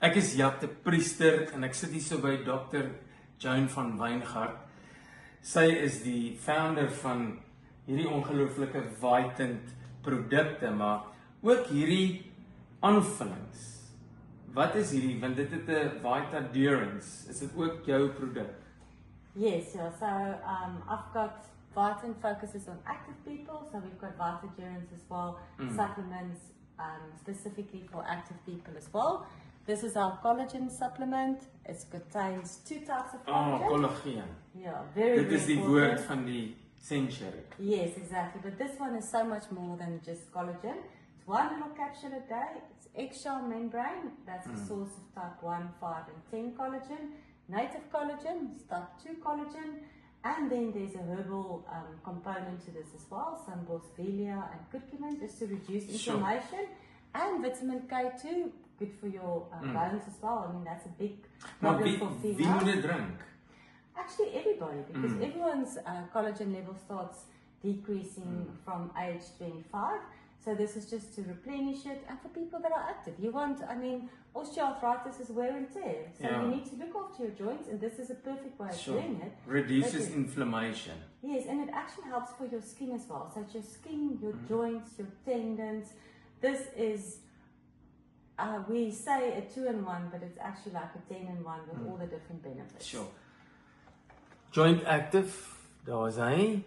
Ek is Jaap de Priester en ek sit hier so by Dr. Joan van Wijngaard. Sy is die founder van hierdie ongelooflike Vitant produkte, maar ook hierdie aanvullings. Wat is hierdie? Want dit het 'n Vitadurance. Is dit ook jou produk? Yes, yeah. So I've got Vitant focuses on active people, so we've got Vitadurance as well, supplements specifically for active people as well. This is our collagen supplement. It contains 2 types of collagen. Collagen. Yeah, very Dit is die important. woord van die century. Yes, exactly. But this one is so much more than just collagen. It's 1 little capsule a day. It's eggshell membrane. That's the source of type 1, 5, and 10 collagen. Native collagen, it's type 2 collagen. And then there's a herbal component to this as well, some boswellia and curcumin, just to reduce inflammation. And vitamin K2, good for your bones as well. I mean, that's a big Maar problem for wie females. moet dit drink? Actually, everybody, because everyone's collagen level starts decreasing from age 25. So this is just to replenish it, and for people that are active. You want, I mean, osteoarthritis is wear and tear. So Yeah. you need to look after your joints, and this is a perfect way of doing it. Reduces But inflammation. yes, and it actually helps for your skin as well. So it's your skin, your joints, your tendons. This is, we say a 2-in-1, but it's actually like a 10-in-1 with all the different benefits. Sure. Joint Active, daar is hy.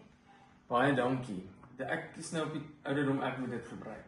Baie dankie. Ek is nou op die ouderdom ek moet dit gebruik.